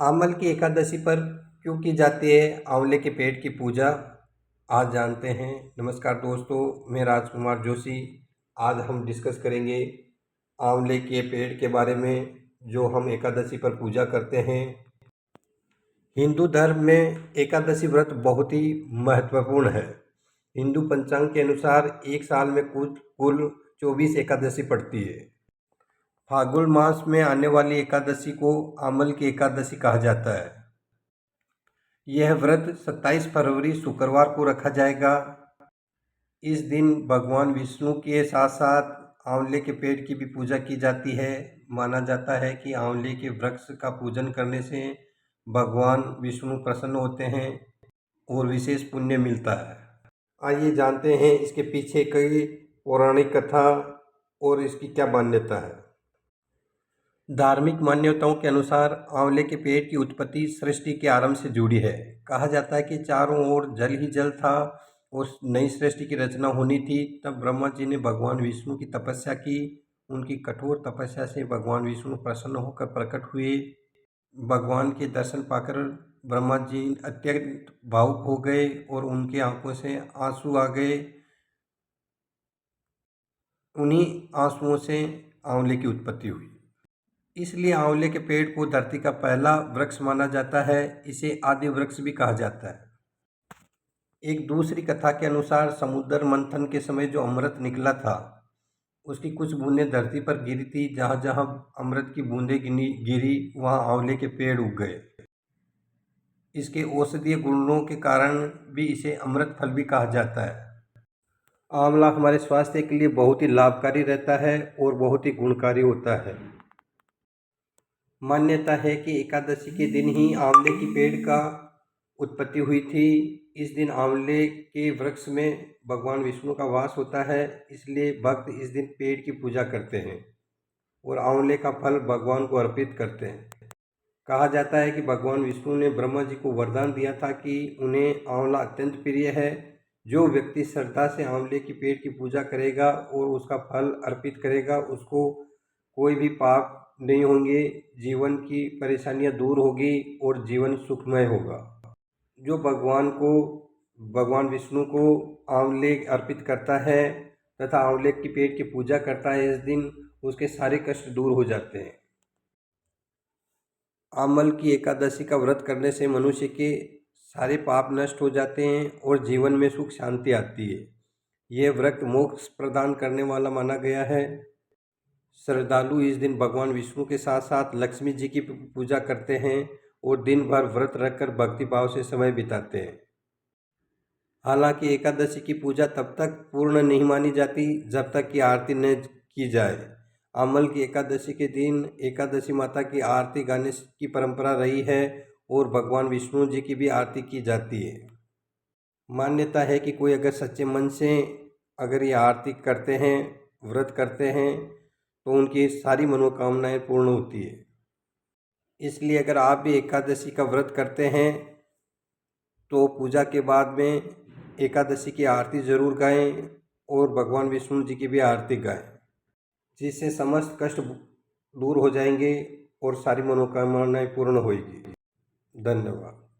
आमल की एकादशी पर क्यों की जाती है आंवले के पेड़ की पूजा, आज जानते हैं। नमस्कार दोस्तों, मैं राजकुमार जोशी। आज हम डिस्कस करेंगे आंवले के पेड़ के बारे में, जो हम एकादशी पर पूजा करते हैं। हिंदू धर्म में एकादशी व्रत बहुत ही महत्वपूर्ण है। हिंदू पंचांग के अनुसार एक साल में कुल 24 एकादशी पड़ती है। फाल्गुन मास में आने वाली एकादशी को आमल की एकादशी कहा जाता है। यह व्रत 27 फरवरी शुक्रवार को रखा जाएगा। इस दिन भगवान विष्णु के साथ साथ आंवले के पेड़ की भी पूजा की जाती है। माना जाता है कि आंवले के वृक्ष का पूजन करने से भगवान विष्णु प्रसन्न होते हैं और विशेष पुण्य मिलता है। आइए जानते हैं इसके पीछे कई पौराणिक कथा और इसकी क्या मान्यता है। धार्मिक मान्यताओं के अनुसार आंवले के पेड़ की उत्पत्ति सृष्टि के आरंभ से जुड़ी है। कहा जाता है कि चारों ओर जल ही जल था और नई सृष्टि की रचना होनी थी। तब ब्रह्मा जी ने भगवान विष्णु की तपस्या की। उनकी कठोर तपस्या से भगवान विष्णु प्रसन्न होकर प्रकट हुए। भगवान के दर्शन पाकर ब्रह्मा जी अत्यंत भावुक हो गए और उनकी आंखों से आंसू आ गए। उन्हीं आंसुओं से आंवले की उत्पत्ति हुई। इसलिए आंवले के पेड़ को धरती का पहला वृक्ष माना जाता है। इसे आदि वृक्ष भी कहा जाता है। एक दूसरी कथा के अनुसार समुद्र मंथन के समय जो अमृत निकला था, उसकी कुछ बूंदें धरती पर गिरी थी। जहाँ जहाँ अमृत की बूंदें गिरी वहाँ आंवले के पेड़ उग गए। इसके औषधीय गुणों के कारण भी इसे अमृत फल भी कहा जाता है। आंवला हमारे स्वास्थ्य के लिए बहुत ही लाभकारी रहता है और बहुत ही गुणकारी होता है। मान्यता है कि एकादशी के दिन ही आंवले की पेड़ का उत्पत्ति हुई थी। इस दिन आंवले के वृक्ष में भगवान विष्णु का वास होता है, इसलिए भक्त इस दिन पेड़ की पूजा करते हैं और आंवले का फल भगवान को अर्पित करते हैं। कहा जाता है कि भगवान विष्णु ने ब्रह्मा जी को वरदान दिया था कि उन्हें आंवला अत्यंत प्रिय है। जो व्यक्ति श्रद्धा से आंवले की पेड़ की पूजा करेगा और उसका फल अर्पित करेगा, उसको कोई भी पाप नहीं होंगे, जीवन की परेशानियां दूर होगी और जीवन सुखमय होगा। जो भगवान विष्णु को आंवले अर्पित करता है तथा आंवले की पेड़ की पूजा करता है, इस दिन उसके सारे कष्ट दूर हो जाते हैं। आमल की एकादशी का व्रत करने से मनुष्य के सारे पाप नष्ट हो जाते हैं और जीवन में सुख शांति आती है। यह व्रत मोक्ष प्रदान करने वाला माना गया है। श्रद्धालु इस दिन भगवान विष्णु के साथ साथ लक्ष्मी जी की पूजा करते हैं और दिन भर व्रत रखकर भक्ति भाव से समय बिताते हैं। हालांकि एकादशी की पूजा तब तक पूर्ण नहीं मानी जाती जब तक कि आरती न की जाए। आमल की एकादशी के दिन एकादशी माता की आरती गाने की परंपरा रही है और भगवान विष्णु जी की भी आरती की जाती है। मान्यता है कि कोई अगर सच्चे मन से अगर ये आरती करते हैं, व्रत करते हैं, तो उनकी सारी मनोकामनाएं पूर्ण होती है। इसलिए अगर आप भी एकादशी का व्रत करते हैं तो पूजा के बाद में एकादशी की आरती जरूर गाएं और भगवान विष्णु जी की भी आरती गाएं, जिससे समस्त कष्ट दूर हो जाएंगे और सारी मनोकामनाएं पूर्ण होगी। धन्यवाद।